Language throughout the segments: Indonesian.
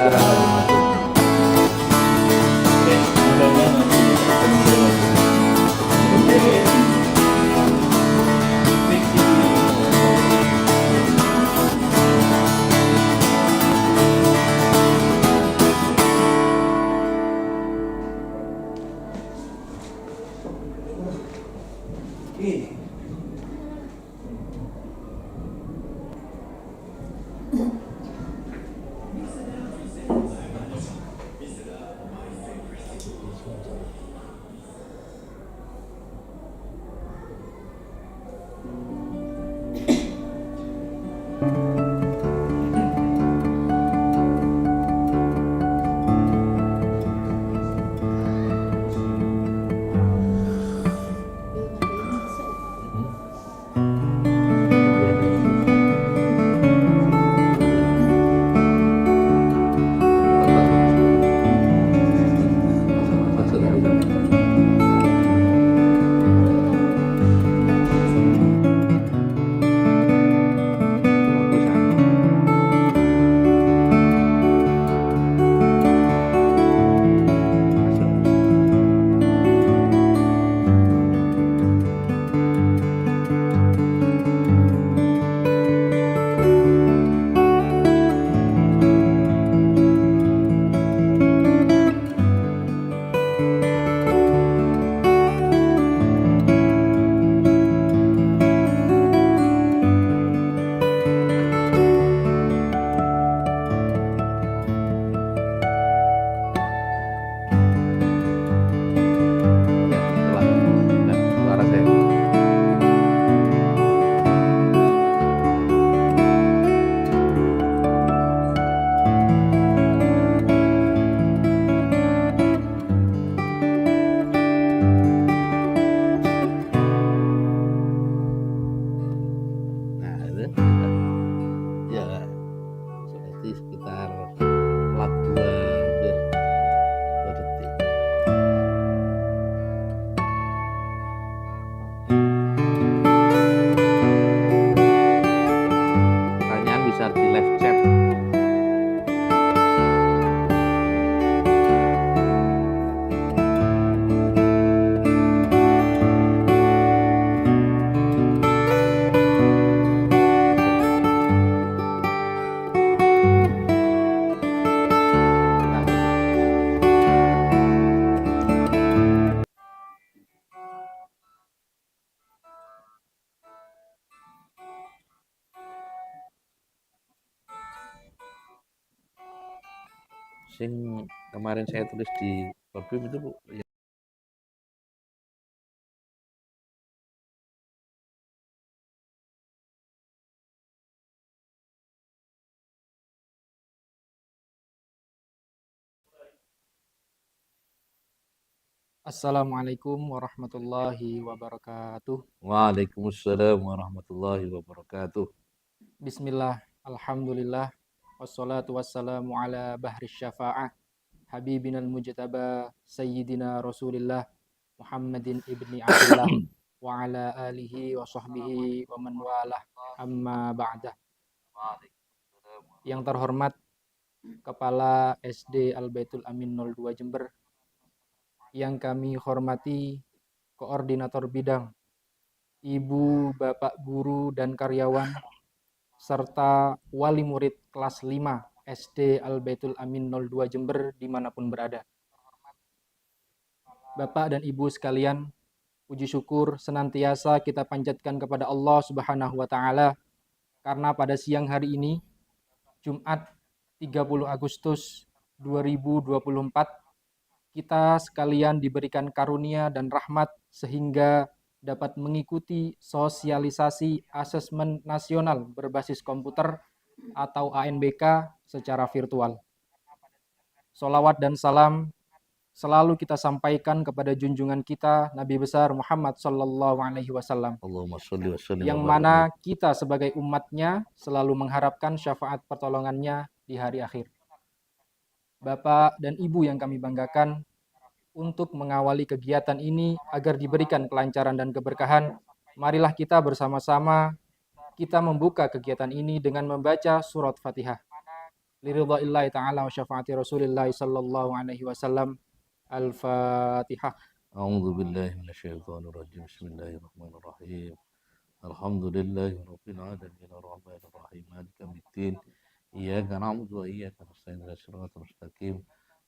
silahkan masuk. Sing kemarin saya tulis di Korbim itu Bu. Assalamualaikum warahmatullahi wabarakatuh. Waalaikumsalam warahmatullahi wabarakatuh. Bismillah, alhamdulillah, wassalatu wassalamu ala bahri syafa'ah, habibinal mujtaba, sayyidina rasulillah, Muhammadin ibni Abdullah, wa ala alihi wa sahbihi wa man walah, amma ba'dah. Yang terhormat Kepala SD Al-Baitul Amin 02 Jember, yang kami hormati Koordinator Bidang, Ibu, Bapak Guru dan karyawan, serta wali murid kelas 5 SD Al-Baitul Amin 02 Jember dimanapun berada. Bapak dan Ibu sekalian, puji syukur senantiasa kita panjatkan kepada Allah Subhanahu wa Ta'ala, karena pada siang hari ini, Jumat 30 Agustus 2024, kita sekalian diberikan karunia dan rahmat sehingga dapat mengikuti sosialisasi asesmen nasional berbasis komputer atau ANBK secara virtual. Sholawat dan salam selalu kita sampaikan kepada junjungan kita Nabi besar Muhammad Sallallahu Alaihi Wasallam, yang mana kita sebagai umatnya selalu mengharapkan syafaat pertolongannya di hari akhir. Bapak dan Ibu yang kami banggakan, untuk mengawali kegiatan ini agar diberikan kelancaran dan keberkahan, marilah kita bersama-sama kita membuka kegiatan ini dengan membaca surat Fatihah. liridha'illahi ta'ala wa syafaati Rasulillah sallallahu alaihi wasallam. Al-Fatihah. A'udzu billahi minasyaitonir rajim. Bismillahirrahmanirrahim. Alhamdulillahi rabbil alamin arrahmanir rahim maliki yaumiddin. Iyyaka na'budu wa iyyaka nasta'in ihdinas siratal mustaqim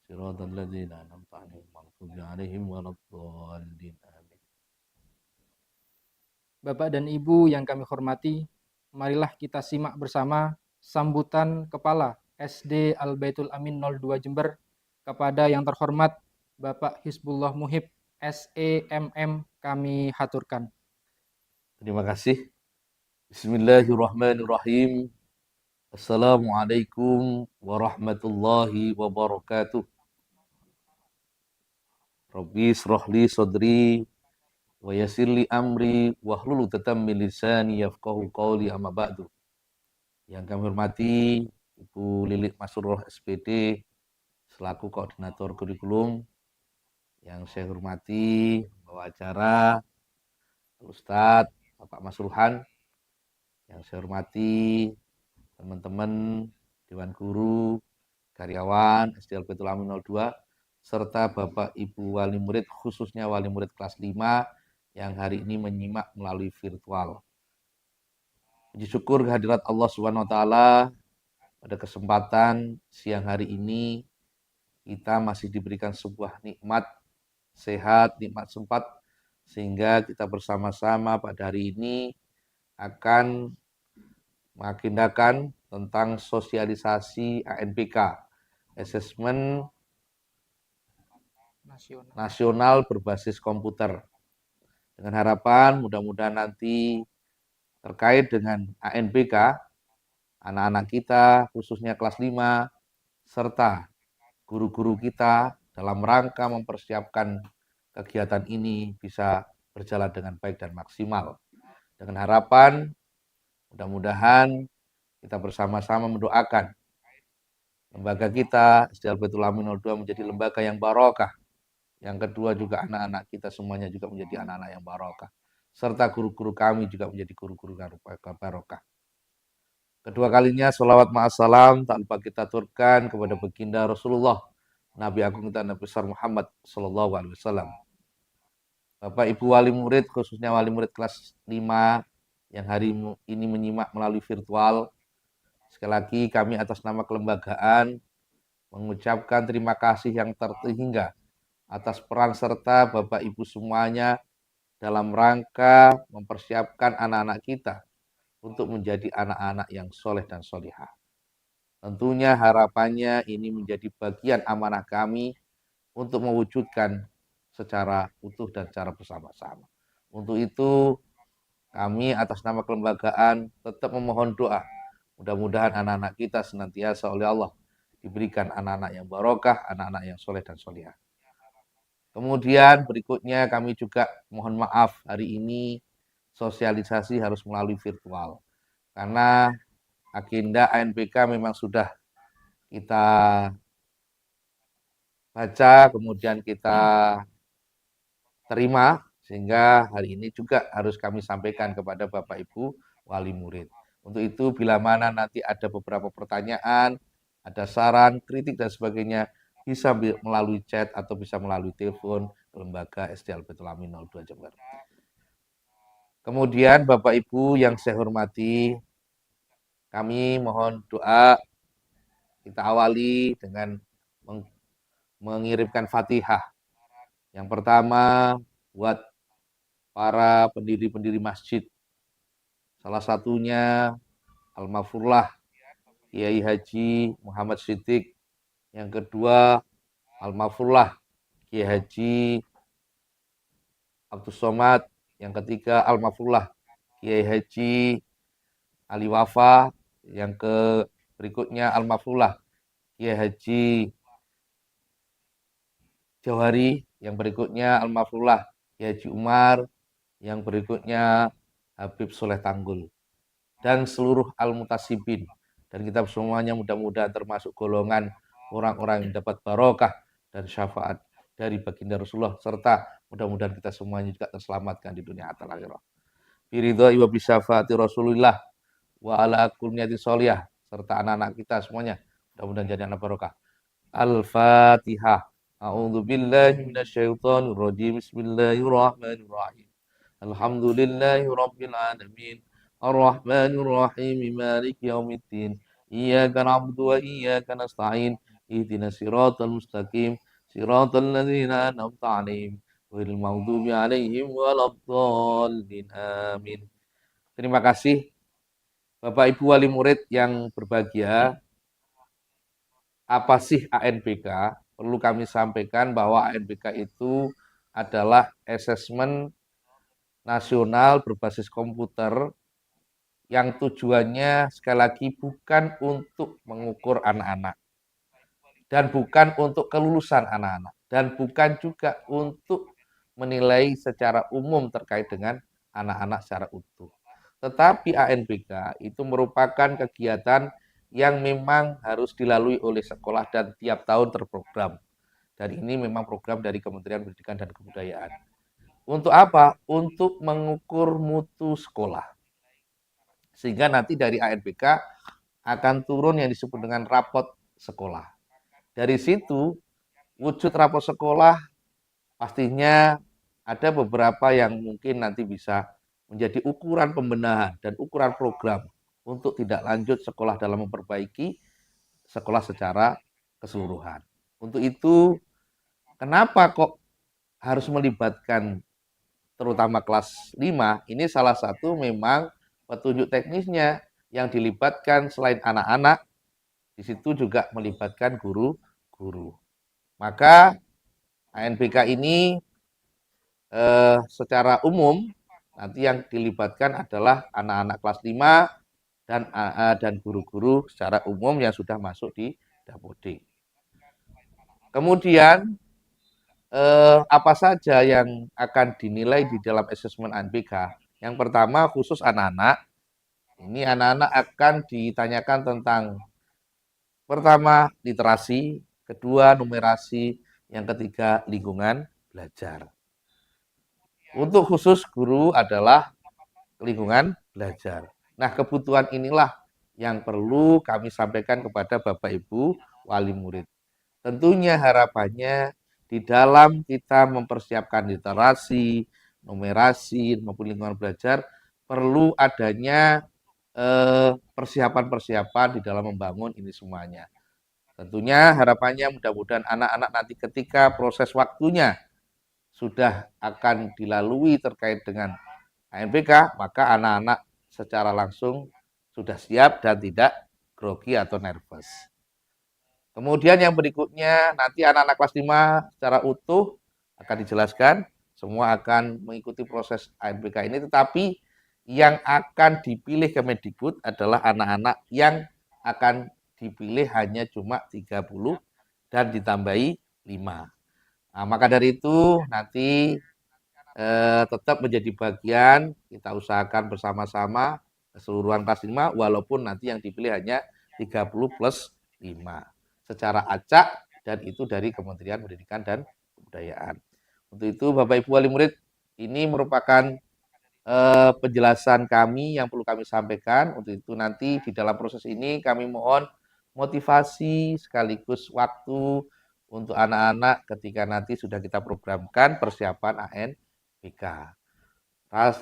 siratal ladzina an'amta 'alaihim ghairil maghdubi 'alaihim waladdallin. Amin. Bapak dan Ibu yang kami hormati, marilah kita simak bersama sambutan Kepala SD Al-Baitul Amin 02 Jember kepada yang terhormat Bapak Hizbullah Muhib SEMM, kami haturkan. Terima kasih. Bismillahirrahmanirrahim. Assalamualaikum warahmatullahi wabarakatuh. Rabbi shrah li sadri wa yassir li amri wahlul 'uqdatam min lisani yafqahu qawli, amma ba'du. Yang kami hormati Ibu Lilik Masroh SPD selaku koordinator kurikulum, yang saya hormati pembawa acara Ustadz Bapak Masruhan, yang saya hormati teman-teman Dewan Guru, karyawan SD Al-Baitul Amin 02, serta Bapak Ibu wali murid, khususnya wali murid kelas 5 yang hari ini menyimak melalui virtual. Puji syukur kehadirat Allah Subhanahu wa taala, pada kesempatan siang hari ini kita masih diberikan sebuah nikmat sehat, nikmat sempat, sehingga kita bersama-sama pada hari ini akan mengagendakan tentang sosialisasi ANPK, Asesmen Nasional Berbasis Komputer. Dengan harapan mudah-mudahan nanti terkait dengan ANPK, anak-anak kita khususnya kelas 5 serta guru-guru kita dalam rangka mempersiapkan kegiatan ini bisa berjalan dengan baik dan maksimal. Dengan harapan mudah-mudahan kita bersama-sama mendoakan lembaga kita SD Al-Baitul Amin 02 menjadi lembaga yang barokah. Yang kedua juga anak-anak kita semuanya juga menjadi anak-anak yang barokah. Serta guru-guru kami juga menjadi guru-guru yang barokah. Kedua kalinya sholawat ma'assalam tak lupa kita aturkan kepada baginda Rasulullah Nabi Agung kita Nabi besar Muhammad Sallallahu Alaihi Wasallam. Bapak Ibu wali murid, khususnya wali murid kelas 5 yang hari ini menyimak melalui virtual, sekali lagi kami atas nama kelembagaan mengucapkan terima kasih yang terhingga atas peran serta Bapak Ibu semuanya dalam rangka mempersiapkan anak-anak kita untuk menjadi anak-anak yang soleh dan solihah. Tentunya harapannya ini menjadi bagian amanah kami untuk mewujudkan secara utuh dan secara bersama-sama. Untuk itu kami atas nama kelembagaan tetap memohon doa. Mudah-mudahan anak-anak kita senantiasa oleh Allah diberikan anak-anak yang barokah, anak-anak yang soleh dan solihah. Kemudian berikutnya kami juga mohon maaf hari ini sosialisasi harus melalui virtual. Karena agenda ANPK memang sudah kita baca, kemudian kita terima, sehingga hari ini juga harus kami sampaikan kepada Bapak Ibu wali murid. Untuk itu bila mana nanti ada beberapa pertanyaan, ada saran, kritik dan sebagainya, bisa melalui chat atau bisa melalui telepon lembaga SD Al-Baitul Amin 02 Jember. Kemudian Bapak Ibu yang saya hormati, kami mohon doa. Kita awali dengan mengirimkan Fatihah. Yang pertama buat para pendiri-pendiri masjid. Salah satunya Al-Mafurlah Kiai Haji Muhammad Siddiq. Yang kedua Al-Mafurlah Kiai Haji Abdus Somad. Yang ketiga Al-Mafurlah Kiai Haji Ali Wafa. Yang berikutnya Al-Mafurlah Kiai Haji Jawhari. Yang berikutnya Al-Mafurlah Kiai Haji Umar. Yang berikutnya Habib Soleh Tanggul. Dan seluruh Al-Mutasibin. Dan kita semuanya mudah-mudahan termasuk golongan orang-orang yang dapat barokah dan syafaat dari baginda Rasulullah. Serta mudah-mudahan kita semuanya juga terselamatkan di dunia atal akhirah. Biridhoi wa bisyafaati Rasulillah wa ala kulniyati sholiyah. Serta anak-anak kita semuanya Mudah-mudahan jadi anak barokah. Al-Fatihah. A'udzu billahi minasyaitonir rajim. Bismillahirrahmanirrahim. Alhamdulillahi rabbil alamin. Ar-Rahmanir Rahim. Maliki yaumiddin. Iyyaka na'budu wa iyyaka nasta'in. Ihdinas siratal mustaqim. Siratal ladzina an'amta 'alaihim ghairil maghdubi 'alaihim waladdallin. Amin. Terima kasih Bapak Ibu wali murid yang berbahagia. Apa sih ANBK? Perlu kami sampaikan bahwa ANBK itu adalah asesmen nasional berbasis komputer yang tujuannya sekali lagi bukan untuk mengukur anak-anak dan bukan untuk kelulusan anak-anak dan bukan juga untuk menilai secara umum terkait dengan anak-anak secara utuh. Tetapi ANBK itu merupakan kegiatan yang memang harus dilalui oleh sekolah dan tiap tahun terprogram. Dan ini memang program dari Kementerian Pendidikan dan Kebudayaan. Untuk apa? Untuk mengukur mutu sekolah. Sehingga nanti dari ANBK akan turun yang disebut dengan rapot sekolah. Dari situ, wujud rapot sekolah pastinya ada beberapa yang mungkin nanti bisa menjadi ukuran pembenahan dan ukuran program untuk tidak lanjut sekolah dalam memperbaiki sekolah secara keseluruhan. Untuk itu, kenapa kok harus melibatkan terutama kelas 5? Ini salah satu memang petunjuk teknisnya yang dilibatkan selain anak-anak, di situ juga melibatkan guru-guru. Maka ANBK ini secara umum nanti yang dilibatkan adalah anak-anak kelas 5 dan guru-guru secara umum yang sudah masuk di Dapodik. Kemudian apa saja yang akan dinilai di dalam asesmen ANBK? Yang pertama khusus anak-anak. Ini anak-anak akan ditanyakan tentang pertama literasi, kedua numerasi, yang ketiga lingkungan belajar. Untuk khusus guru adalah lingkungan belajar. Nah, kebutuhan inilah yang perlu kami sampaikan kepada Bapak Ibu wali murid. Tentunya harapannya di dalam kita mempersiapkan literasi, numerasi, maupun lingkungan belajar, perlu adanya persiapan-persiapan di dalam membangun ini semuanya. Tentunya harapannya mudah-mudahan anak-anak nanti ketika proses waktunya sudah akan dilalui terkait dengan ANBK, maka anak-anak secara langsung sudah siap dan tidak grogi atau nervous. Kemudian yang berikutnya nanti anak-anak kelas 5 secara utuh akan dijelaskan, semua akan mengikuti proses ANBK ini, tetapi yang akan dipilih Kemendikbud adalah anak-anak yang akan dipilih hanya cuma 30 dan ditambahi 5. Nah, maka dari itu nanti tetap menjadi bagian, kita usahakan bersama-sama keseluruhan kelas 5, walaupun nanti yang dipilih hanya 30 plus 5 secara acak, dan itu dari Kementerian Pendidikan dan Kebudayaan. Untuk itu Bapak Ibu wali murid, ini merupakan penjelasan kami yang perlu kami sampaikan. Untuk itu nanti di dalam proses ini kami mohon motivasi sekaligus waktu untuk anak-anak ketika nanti sudah kita programkan persiapan ANBK.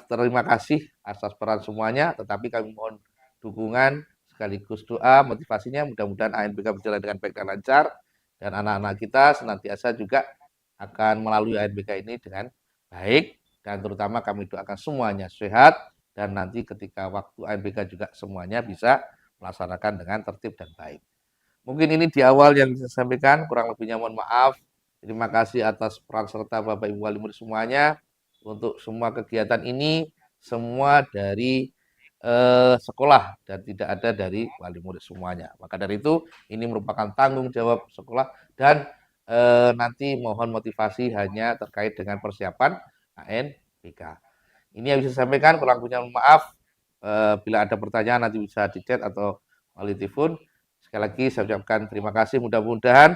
Terima kasih atas peran semuanya, tetapi kami mohon dukungan sekaligus doa motivasinya, mudah-mudahan ANBK berjalan dengan baik dan lancar, dan anak-anak kita senantiasa juga akan melalui ANBK ini dengan baik, dan terutama kami doakan semuanya sehat, dan nanti ketika waktu ANBK juga semuanya bisa melaksanakan dengan tertib dan baik. Mungkin ini di awal yang bisa saya sampaikan, kurang lebihnya mohon maaf. Terima kasih atas peran serta Bapak Ibu wali murid semuanya. Untuk semua kegiatan ini, semua dari sekolah dan tidak ada dari wali murid semuanya. Maka dari itu, ini merupakan tanggung jawab sekolah, dan nanti mohon motivasi hanya terkait dengan persiapan ANBK. Ini yang bisa saya sampaikan, kurang lebihnya mohon maaf. Bila ada pertanyaan nanti bisa di chat atau melalui telepon. Sekali lagi saya ucapkan terima kasih, mudah-mudahan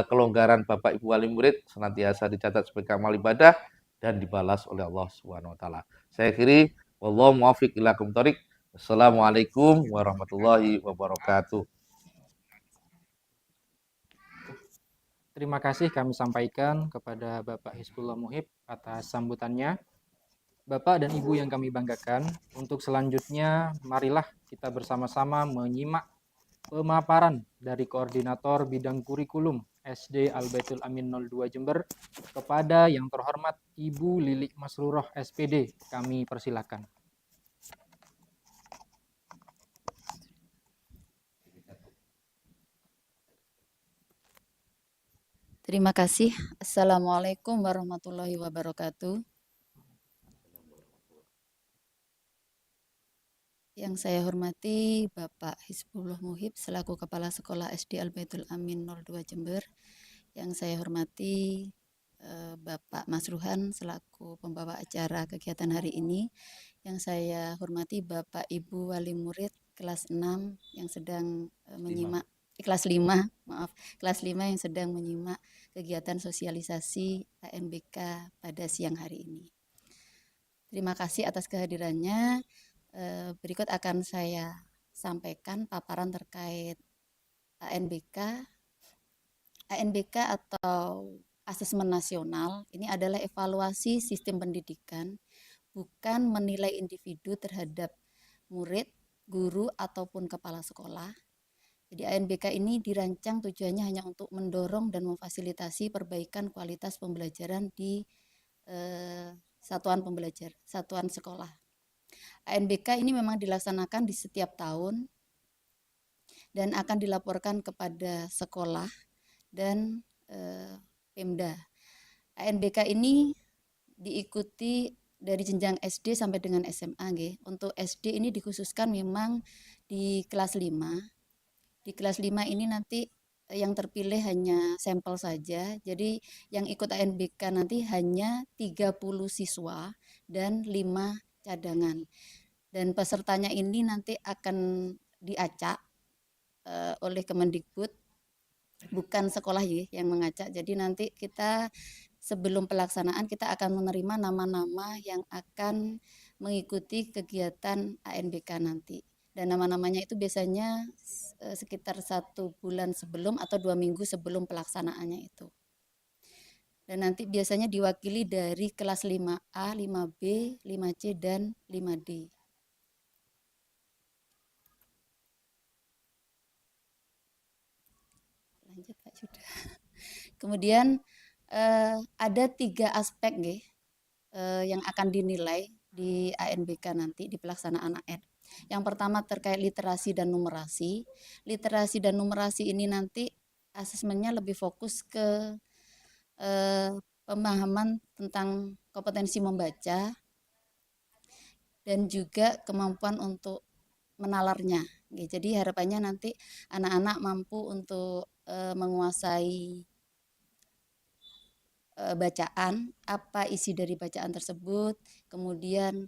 kelonggaran Bapak Ibu wali murid senantiasa dicatat sebagai amal ibadah dan dibalas oleh Allah Subhanahu wa taala. Saya akhiri, wallahu muwaffiq ila aqwamit thoriq. Assalamualaikum warahmatullahi wabarakatuh. terima kasih kami sampaikan kepada Bapak Hizbullah Muhib atas sambutannya. Bapak dan Ibu yang kami banggakan, untuk selanjutnya marilah kita bersama-sama menyimak pemaparan dari Koordinator Bidang Kurikulum SD Al-Baitul Amin 02 Jember kepada yang terhormat Ibu Lilik Masruroh SPD. Kami persilakan. Terima kasih. Assalamualaikum warahmatullahi wabarakatuh. Yang saya hormati Bapak Hizbullah Muhib selaku Kepala Sekolah SD Al-Baitul Amin 02 Jember. Yang saya hormati Bapak Masruhan selaku pembawa acara kegiatan hari ini. Yang saya hormati Bapak Ibu Wali Murid kelas 6 yang sedang menyimak kelas 5 yang sedang menyimak kegiatan sosialisasi ANBK pada siang hari ini. Terima kasih atas kehadirannya. Berikut akan saya sampaikan paparan terkait ANBK. ANBK atau Asesmen Nasional ini adalah evaluasi sistem pendidikan, bukan menilai individu terhadap murid, guru, ataupun kepala sekolah. Jadi ANBK ini dirancang tujuannya hanya untuk mendorong dan memfasilitasi perbaikan kualitas pembelajaran di satuan sekolah. ANBK ini memang dilaksanakan di setiap tahun dan akan dilaporkan kepada sekolah dan Pemda. ANBK ini diikuti dari jenjang SD sampai dengan SMA. Untuk SD ini dikhususkan memang di kelas 5. Di kelas 5 ini nanti yang terpilih hanya sampel saja. Jadi yang ikut ANBK nanti hanya 30 siswa dan 5 cadangan. Dan pesertanya ini nanti akan diacak oleh Kemendikbud, bukan sekolah yang mengacak. Jadi nanti kita sebelum pelaksanaan kita akan menerima nama-nama yang akan mengikuti kegiatan ANBK nanti. Dan nama-namanya itu biasanya sekitar 1 bulan sebelum atau 2 minggu sebelum pelaksanaannya itu. Dan nanti biasanya diwakili dari kelas 5A, 5B, 5C, dan 5D. Lanjut Pak, sudah. Kemudian ada 3 aspek yang akan dinilai di ANBK nanti di pelaksanaan AN. Yang pertama terkait literasi dan numerasi. Literasi dan numerasi ini nanti asesmennya lebih fokus ke pemahaman tentang kompetensi membaca dan juga kemampuan untuk menalarnya. Jadi harapannya nanti anak-anak mampu untuk menguasai bacaan, apa isi dari bacaan tersebut, kemudian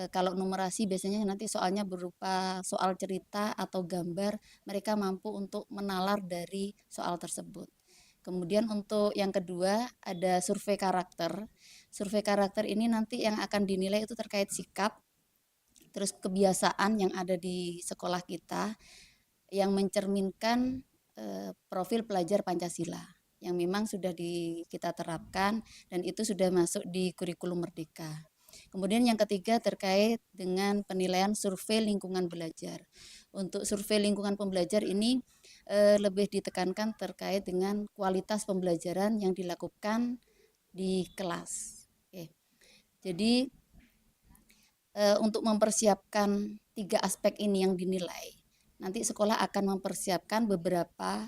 kalau numerasi biasanya nanti soalnya berupa soal cerita atau gambar, mereka mampu untuk menalar dari soal tersebut. Kemudian untuk yang kedua ada survei karakter. Survei karakter ini nanti yang akan dinilai itu terkait sikap, terus kebiasaan yang ada di sekolah kita yang mencerminkan profil pelajar Pancasila yang memang sudah kita terapkan dan itu sudah masuk di kurikulum Merdeka. Kemudian yang ketiga terkait dengan penilaian survei lingkungan belajar. Untuk survei lingkungan pembelajar ini lebih ditekankan terkait dengan kualitas pembelajaran yang dilakukan di kelas. Oke. Jadi untuk mempersiapkan 3 aspek ini yang dinilai, nanti sekolah akan mempersiapkan beberapa.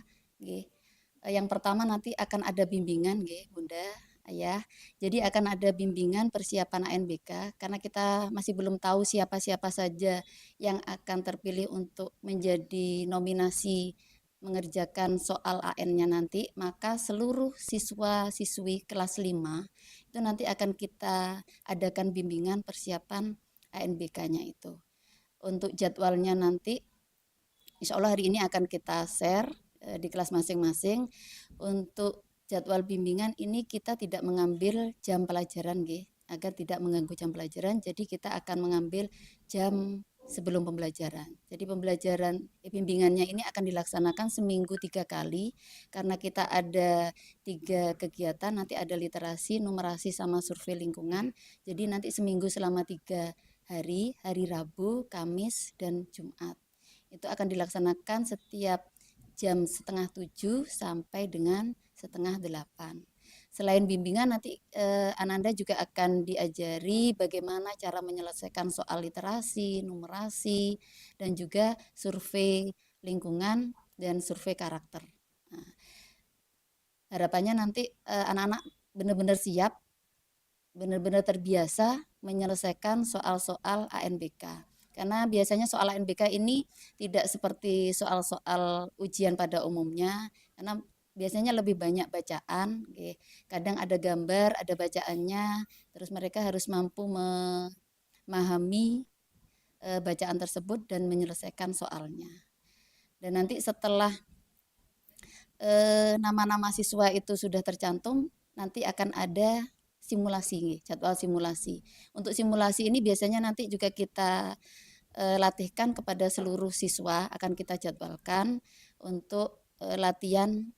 Yang pertama nanti akan ada bimbingan Bunda, Ayah. Jadi akan ada bimbingan persiapan ANBK karena kita masih belum tahu siapa-siapa saja yang akan terpilih untuk menjadi nominasi mengerjakan soal AN-nya nanti, maka seluruh siswa-siswi kelas 5 itu nanti akan kita adakan bimbingan persiapan ANBK-nya itu. Untuk jadwalnya nanti insya Allah hari ini akan kita share di kelas masing-masing. Untuk jadwal bimbingan ini kita tidak mengambil jam pelajaran agar tidak mengganggu jam pelajaran. Jadi kita akan mengambil jam sebelum pembelajaran. Jadi bimbingannya ini akan dilaksanakan seminggu 3 kali karena kita ada 3 kegiatan, nanti ada literasi, numerasi, sama survei lingkungan. Jadi nanti seminggu selama 3 hari, hari Rabu, Kamis, dan Jumat. Itu akan dilaksanakan setiap jam 6:30 sampai dengan 7:30. Selain bimbingan, nanti Ananda juga akan diajari bagaimana cara menyelesaikan soal literasi, numerasi, dan juga survei lingkungan dan survei karakter. Nah, harapannya nanti anak-anak benar-benar siap, benar-benar terbiasa menyelesaikan soal-soal ANBK. Karena biasanya soal ANBK ini tidak seperti soal-soal ujian pada umumnya, karena biasanya lebih banyak bacaan, kadang ada gambar, ada bacaannya, terus mereka harus mampu memahami bacaan tersebut dan menyelesaikan soalnya. Dan nanti setelah nama-nama siswa itu sudah tercantum, nanti akan ada simulasi, jadwal simulasi. Untuk simulasi ini biasanya nanti juga kita latihkan kepada seluruh siswa, akan kita jadwalkan untuk latihan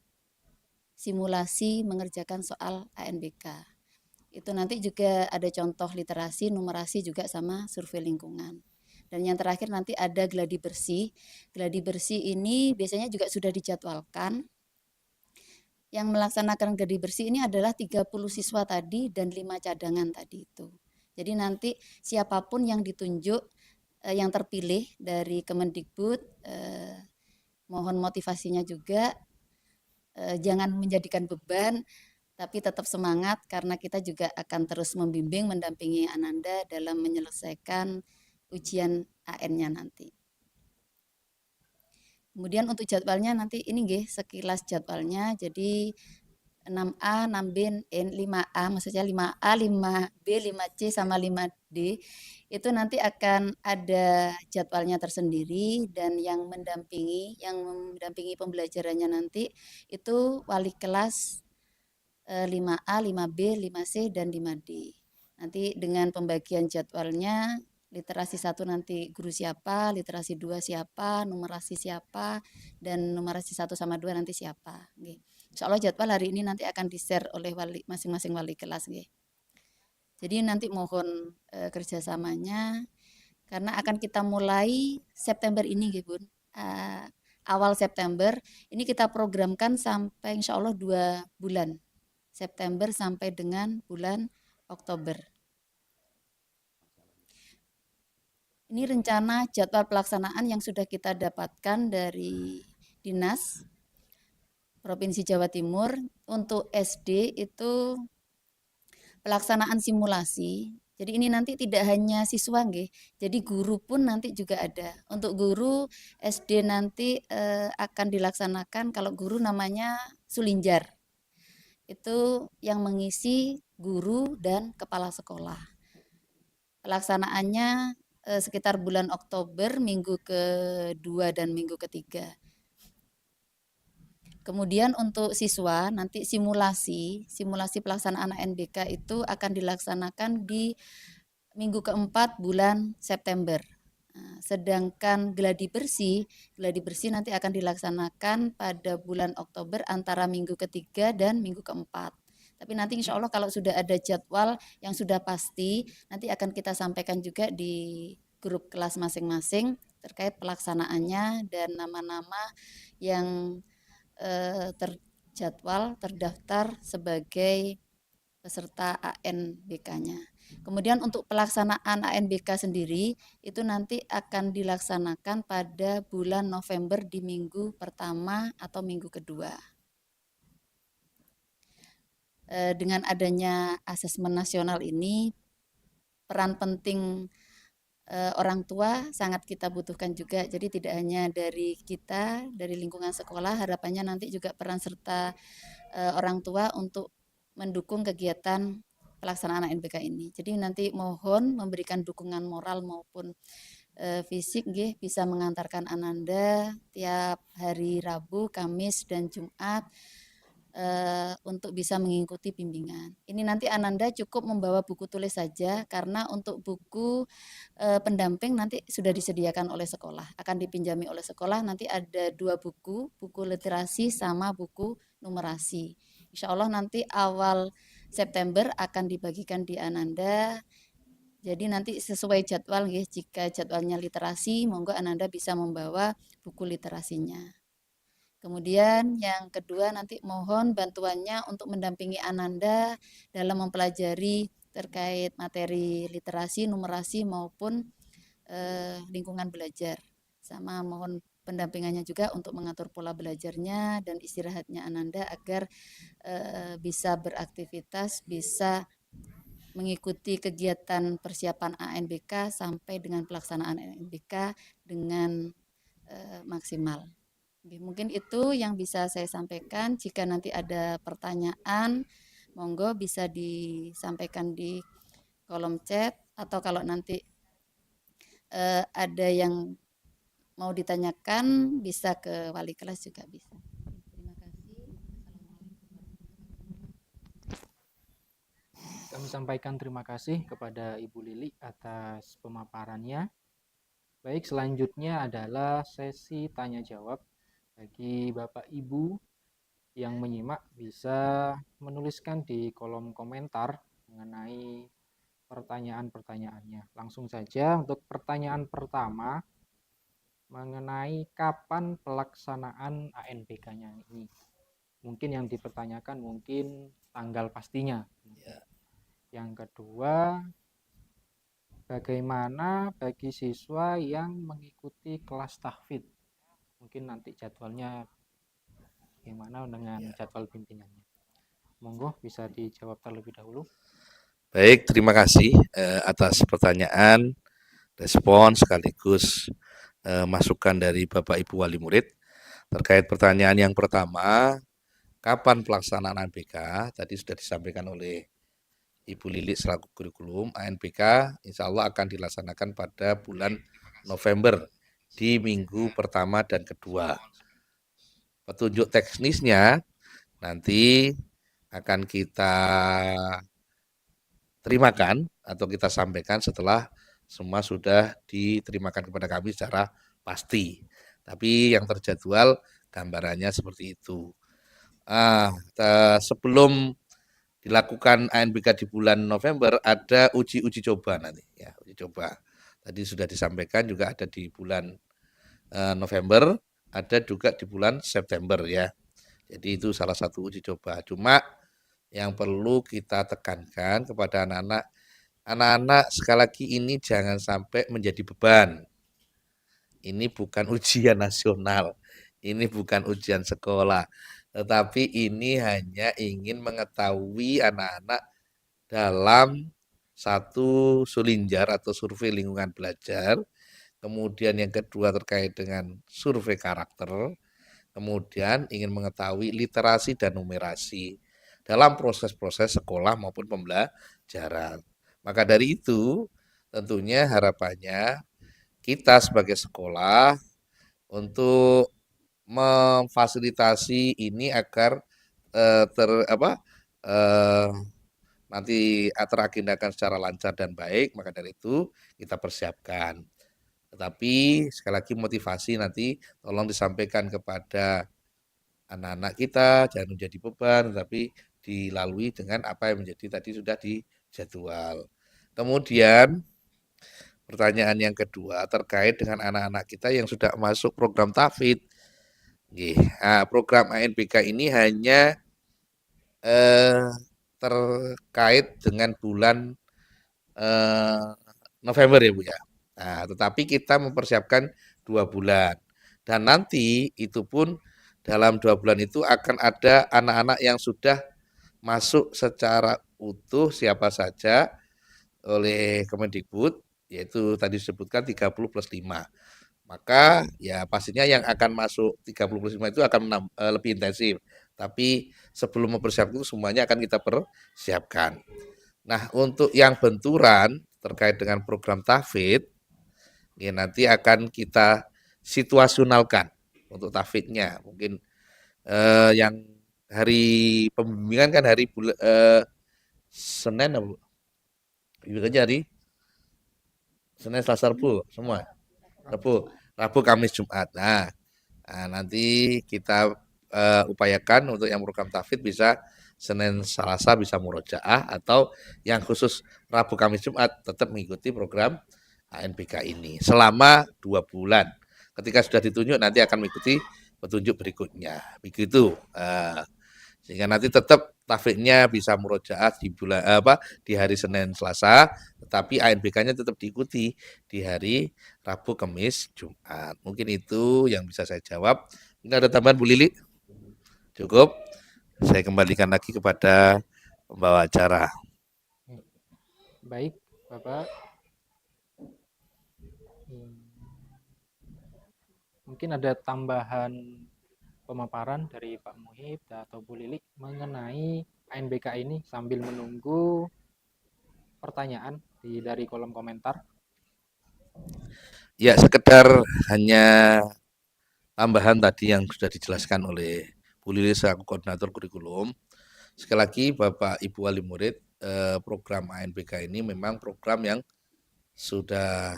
simulasi mengerjakan soal ANBK. Itu nanti juga ada contoh literasi, numerasi juga sama survei lingkungan. Dan yang terakhir nanti ada gladi bersih. Gladi bersih ini biasanya juga sudah dijadwalkan. Yang melaksanakan gladi bersih ini adalah 30 siswa tadi dan 5 cadangan tadi itu. Jadi nanti siapapun yang ditunjuk, yang terpilih dari Kemendikbud, mohon motivasinya juga, jangan menjadikan beban, tapi tetap semangat karena kita juga akan terus membimbing, mendampingi Ananda dalam menyelesaikan ujian AN-nya nanti. Kemudian untuk jadwalnya nanti ini nggih sekilas jadwalnya. Jadi 6A, 6B, 5A, maksudnya 5A, 5B, 5C sama 5D itu nanti akan ada jadwalnya tersendiri, dan yang mendampingi pembelajarannya nanti itu wali kelas 5A, 5B, 5C, dan 5D. Nanti dengan pembagian jadwalnya, literasi 1 nanti guru siapa, literasi 2 siapa, numerasi siapa, dan numerasi 1 sama 2 nanti siapa. Insya Allah jadwal hari ini nanti akan di-share oleh masing-masing wali kelas. Jadi nanti mohon kerjasamanya, karena akan kita mulai September ini, Bun. Awal September, ini kita programkan sampai insya Allah 2 bulan. September sampai dengan bulan Oktober. Ini rencana jadwal pelaksanaan yang sudah kita dapatkan dari Dinas Provinsi Jawa Timur. Untuk SD itu pelaksanaan simulasi. Jadi ini nanti tidak hanya siswa nggih, jadi guru pun nanti juga ada. Untuk guru SD nanti akan dilaksanakan, kalau guru namanya Sulinjar. Itu yang mengisi guru dan kepala sekolah. Pelaksanaannya sekitar bulan Oktober, minggu ke-2 dan minggu ke-3. Kemudian untuk siswa nanti simulasi pelaksanaan ANBK itu akan dilaksanakan di minggu ke-4 bulan September. Nah, sedangkan gladi bersih nanti akan dilaksanakan pada bulan Oktober antara minggu ke-3 dan minggu ke-4. Tapi nanti insya Allah kalau sudah ada jadwal yang sudah pasti, nanti akan kita sampaikan juga di grup kelas masing-masing terkait pelaksanaannya dan nama-nama yang terjadwal, terdaftar sebagai peserta ANBK-nya. Kemudian untuk pelaksanaan ANBK sendiri itu nanti akan dilaksanakan pada bulan November di minggu pertama atau minggu kedua. Dengan adanya asesmen nasional ini, peran penting orang tua sangat kita butuhkan juga. Jadi tidak hanya dari kita, dari lingkungan sekolah, harapannya nanti juga peran serta orang tua untuk mendukung kegiatan pelaksanaan ANBK ini. Jadi nanti mohon memberikan dukungan moral maupun fisik bisa mengantarkan Ananda tiap hari Rabu, Kamis, dan Jumat untuk bisa mengikuti bimbingan. Ini nanti Ananda cukup membawa buku tulis saja karena untuk buku pendamping nanti sudah disediakan oleh sekolah, akan dipinjami oleh sekolah. Nanti ada 2 buku, buku literasi sama buku numerasi. Insya Allah nanti awal September akan dibagikan di Ananda. Jadi nanti sesuai jadwal nggih, jika jadwalnya literasi, monggo Ananda bisa membawa buku literasinya. Kemudian yang kedua nanti mohon bantuannya untuk mendampingi Ananda dalam mempelajari terkait materi literasi, numerasi maupun lingkungan belajar. Sama mohon pendampingannya juga untuk mengatur pola belajarnya dan istirahatnya Ananda agar bisa beraktivitas, bisa mengikuti kegiatan persiapan ANBK sampai dengan pelaksanaan ANBK dengan maksimal. Mungkin itu yang bisa saya sampaikan. Jika nanti ada pertanyaan, monggo bisa disampaikan di kolom chat atau kalau nanti ada yang mau ditanyakan bisa ke wali kelas juga bisa. Terima kasih. Kami sampaikan terima kasih kepada Ibu Lili atas pemaparannya. Baik, selanjutnya adalah sesi tanya jawab. Bagi Bapak Ibu yang menyimak bisa menuliskan di kolom komentar mengenai pertanyaan-pertanyaannya. Langsung saja untuk pertanyaan pertama mengenai kapan pelaksanaan ANBK-nya ini. Mungkin yang dipertanyakan mungkin tanggal pastinya. Yang kedua, bagaimana bagi siswa yang mengikuti kelas tahfidz? Mungkin nanti jadwalnya gimana dengan jadwal bimbingannya. Monggo bisa dijawab terlebih dahulu. Baik, terima kasih atas pertanyaan, respon sekaligus masukan dari Bapak Ibu Wali Murid. Terkait pertanyaan yang pertama, kapan pelaksanaan ANBK? Tadi sudah disampaikan oleh Ibu Lili selaku kurikulum. ANBK insya Allah akan dilaksanakan pada bulan November di minggu pertama dan kedua. Petunjuk teknisnya nanti akan kita terimakan atau kita sampaikan setelah semua sudah diterimakan kepada kami secara pasti. Tapi yang terjadwal gambarannya seperti itu. Sebelum dilakukan ANBK di bulan November ada uji coba nanti ya, uji coba. Tadi sudah disampaikan juga ada di bulan November, ada juga di bulan September ya. Jadi itu salah satu uji coba. Cuma yang perlu kita tekankan kepada anak-anak sekali lagi ini jangan sampai menjadi beban. Ini bukan ujian nasional, ini bukan ujian sekolah, tetapi ini hanya ingin mengetahui anak-anak dalam satu sulinjar atau survei lingkungan belajar. Kemudian yang kedua terkait dengan survei karakter, kemudian ingin mengetahui literasi dan numerasi dalam proses-proses sekolah maupun pembelajaran. Maka dari itu, tentunya harapannya kita sebagai sekolah untuk memfasilitasi ini agar nanti teragendakan secara lancar dan baik. Maka dari itu kita persiapkan. Tetapi sekali lagi motivasi nanti tolong disampaikan kepada anak-anak kita, jangan menjadi beban, tapi dilalui dengan apa yang menjadi tadi sudah dijadwal. Kemudian pertanyaan yang kedua terkait dengan anak-anak kita yang sudah masuk program tahfidz. Program ANBK ini hanya terkait dengan bulan November ya Bu ya. Nah, tetapi kita mempersiapkan 2 bulan. Dan nanti itu pun dalam 2 bulan itu akan ada anak-anak yang sudah masuk secara utuh siapa saja oleh Kemendikbud, yaitu tadi disebutkan 30+5. Maka ya pastinya yang akan masuk 30+5 itu akan lebih intensif. Tapi sebelum mempersiapkan itu semuanya akan kita persiapkan. Nah, untuk yang benturan terkait dengan program tahfidz, ya nanti akan kita situasionalkan untuk tahfidznya. Mungkin yang hari pembimbingan kan hari Senin apa? Bimbingannya hari Senin, Selasa, Rabu semua. Rabu, Kamis, Jumat. Nah, nanti kita upayakan untuk yang program tahfidz bisa Senin, Selasa bisa murojaah, atau yang khusus Rabu, Kamis, Jumat tetap mengikuti program ANBK ini selama 2 bulan. Ketika sudah ditunjuk nanti akan mengikuti petunjuk berikutnya. Begitu. Sehingga nanti tetap tahfidznya bisa murojaah di hari Senin, Selasa, tetapi ANBK-nya tetap diikuti di hari Rabu, Kamis, Jumat. Mungkin itu yang bisa saya jawab. Ini ada tambahan Bu Lili? Cukup. Saya kembalikan lagi kepada pembawa acara. Baik, Bapak. Mungkin ada tambahan pemaparan dari Pak Muhib atau Bu Lili mengenai ANBK ini sambil menunggu pertanyaan dari kolom komentar. Ya, sekedar hanya tambahan tadi yang sudah dijelaskan oleh Bu Lili selaku koordinator kurikulum. Sekali lagi Bapak Ibu wali murid, program ANBK ini memang program yang sudah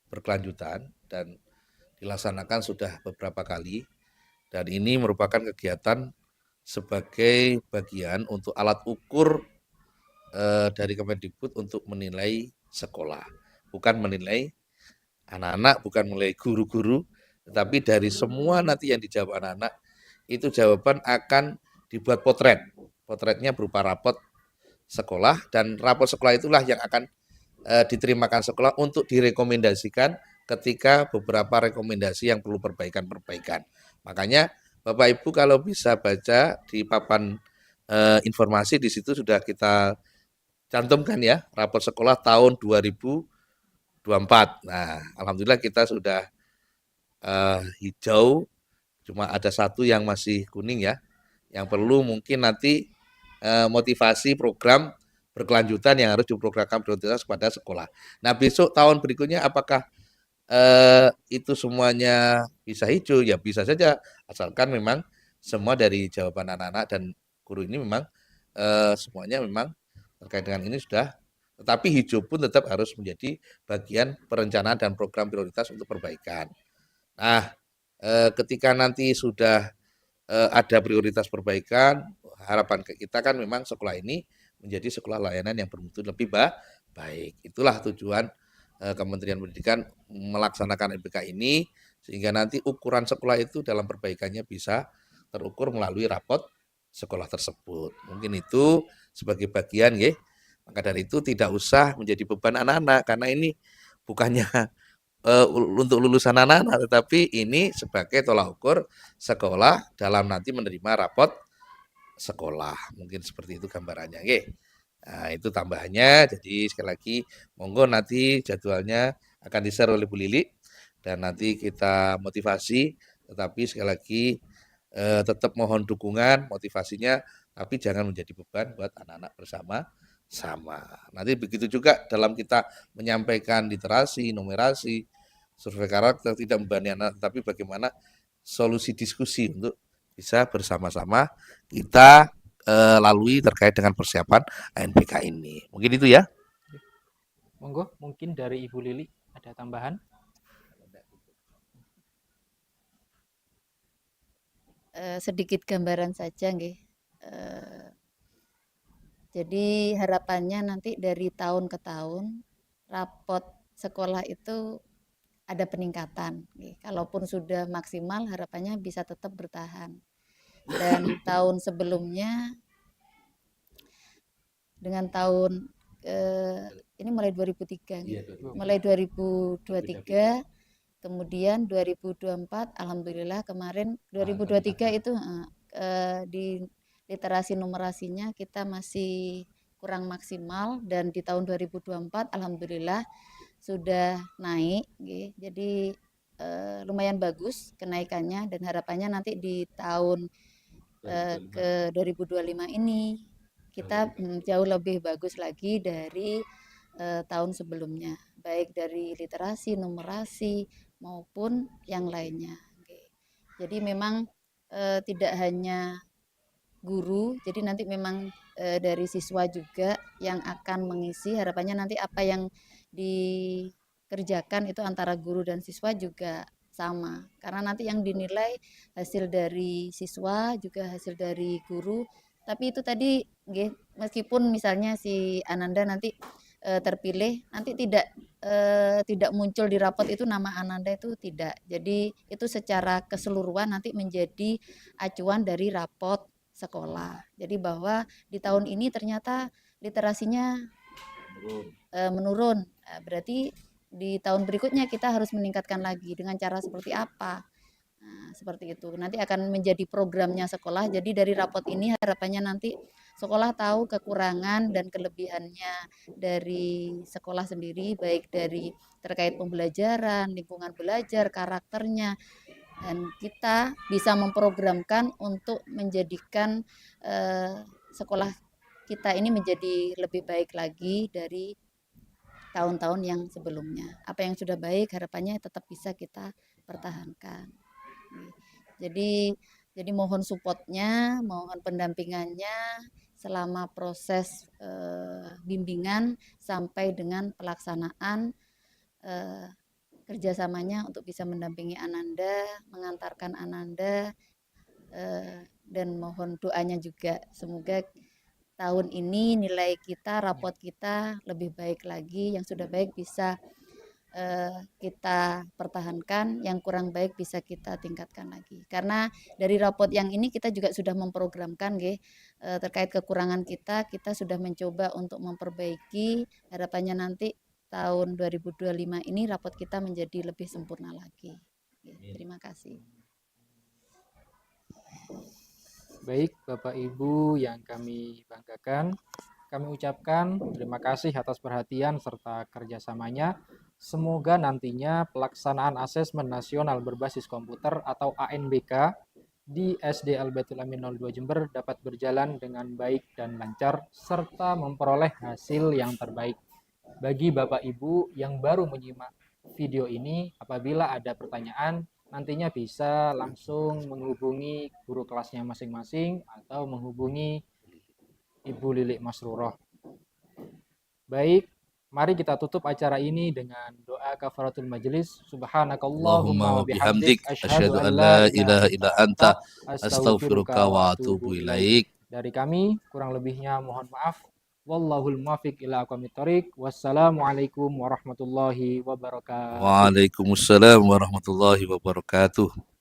berkelanjutan dan dilaksanakan sudah beberapa kali, dan ini merupakan kegiatan sebagai bagian untuk alat ukur dari Kemendikbud untuk menilai sekolah, bukan menilai anak-anak, bukan menilai guru-guru, tetapi dari semua nanti yang dijawab anak-anak itu jawaban akan dibuat potretnya berupa rapot sekolah, dan rapot sekolah itulah yang akan diterimakan sekolah untuk direkomendasikan ketika beberapa rekomendasi yang perlu perbaikan. Makanya Bapak Ibu kalau bisa baca di papan informasi, di situ sudah kita cantumkan ya, rapot sekolah tahun 2024. Nah, alhamdulillah kita sudah hijau, cuma ada satu yang masih kuning ya, yang perlu mungkin nanti motivasi program berkelanjutan yang harus diprogramkan prioritas kepada sekolah. Nah, besok tahun berikutnya apakah itu semuanya bisa hijau? Ya bisa saja, asalkan memang semua dari jawaban anak-anak dan guru ini memang semuanya memang terkait dengan ini sudah, tetapi hijau pun tetap harus menjadi bagian perencanaan dan program prioritas untuk perbaikan. Nah, ketika nanti sudah ada prioritas perbaikan, harapan kita kan memang sekolah ini menjadi sekolah layanan yang bermutu lebih baik. Itulah tujuan Kementerian Pendidikan melaksanakan MPK ini, sehingga nanti ukuran sekolah itu dalam perbaikannya bisa terukur melalui rapot sekolah tersebut. Mungkin itu sebagai bagian ya. Maka dari itu tidak usah menjadi beban anak-anak, karena ini bukannya untuk lulusan anak-anak, tetapi ini sebagai tolak ukur sekolah dalam nanti menerima rapot sekolah. Mungkin seperti itu gambarannya. Oke. Nah, itu tambahannya. Jadi sekali lagi monggo nanti jadwalnya akan di-share oleh Bu Lili dan nanti kita motivasi, tetapi sekali lagi tetap mohon dukungan, motivasinya, tapi jangan menjadi beban buat anak-anak bersama-sama. Nanti begitu juga dalam kita menyampaikan literasi, numerasi, survei karakter, tidak membebani anak, tapi bagaimana solusi diskusi untuk bisa bersama-sama kita lalui terkait dengan persiapan ANBK ini. Mungkin itu ya. Monggo, mungkin dari Ibu Lili ada tambahan? Sedikit gambaran saja nggih. Jadi harapannya nanti dari tahun ke tahun rapot sekolah itu ada peningkatan. Kalaupun sudah maksimal, harapannya bisa tetap bertahan. Dan tahun sebelumnya dengan tahun ini mulai 2003, mulai 2023, kemudian 2024, alhamdulillah kemarin 2023 itu di literasi numerasinya kita masih kurang maksimal, dan di tahun 2024 alhamdulillah sudah naik, jadi lumayan bagus kenaikannya, dan harapannya nanti di tahun ke 2025 ini kita jauh lebih bagus lagi dari tahun sebelumnya, baik dari literasi, numerasi maupun yang lainnya. Jadi memang tidak hanya guru, jadi nanti memang dari siswa juga yang akan mengisi. Harapannya nanti apa yang dikerjakan itu antara guru dan siswa juga sama, karena nanti yang dinilai hasil dari siswa juga hasil dari guru. Tapi itu tadi meskipun misalnya si Ananda nanti terpilih, nanti tidak muncul di rapot itu nama Ananda itu tidak. Jadi itu secara keseluruhan nanti menjadi acuan dari rapot sekolah. Jadi bahwa di tahun ini ternyata literasinya menurun. Berarti di tahun berikutnya kita harus meningkatkan lagi dengan cara seperti apa. Nah, seperti itu. Nanti akan menjadi programnya sekolah. Jadi dari rapot ini harapannya nanti sekolah tahu kekurangan dan kelebihannya dari sekolah sendiri, baik dari terkait pembelajaran, lingkungan belajar, karakternya, dan kita bisa memprogramkan untuk menjadikan sekolah kita ini menjadi lebih baik lagi dari tahun-tahun yang sebelumnya. Apa yang sudah baik harapannya tetap bisa kita pertahankan. Jadi mohon supportnya, mohon pendampingannya selama proses bimbingan sampai dengan pelaksanaan kerjasamanya untuk bisa mendampingi Ananda, mengantarkan Ananda, dan mohon doanya juga semoga tahun ini nilai kita, rapot kita lebih baik lagi, yang sudah baik bisa kita pertahankan, yang kurang baik bisa kita tingkatkan lagi. Karena dari rapot yang ini kita juga sudah memprogramkan terkait kekurangan kita sudah mencoba untuk memperbaiki. Harapannya nanti tahun 2025 ini rapot kita menjadi lebih sempurna lagi. Terima kasih. Baik, Bapak Ibu yang kami banggakan, kami ucapkan terima kasih atas perhatian serta kerjasamanya. Semoga nantinya pelaksanaan asesmen nasional berbasis komputer atau ANBK di SD Al-Baitul Amin 02 Jember dapat berjalan dengan baik dan lancar serta memperoleh hasil yang terbaik. Bagi Bapak Ibu yang baru menyimak video ini, apabila ada pertanyaan, nantinya bisa langsung menghubungi guru kelasnya masing-masing atau menghubungi Ibu Lilik Masruroh. Baik, mari kita tutup acara ini dengan doa kafaratul majelis. Subhanakallahumma wa bihamdik asyhadu an la ilaha illa anta astaghfiruka wa atubu ilaik. Dari kami kurang lebihnya mohon maaf. Wallahul muwaffiq ila aqwamit thoriq. Wassalamualaikum warahmatullahi wabarakatuh. Waalaikumsalam warahmatullahi wabarakatuh.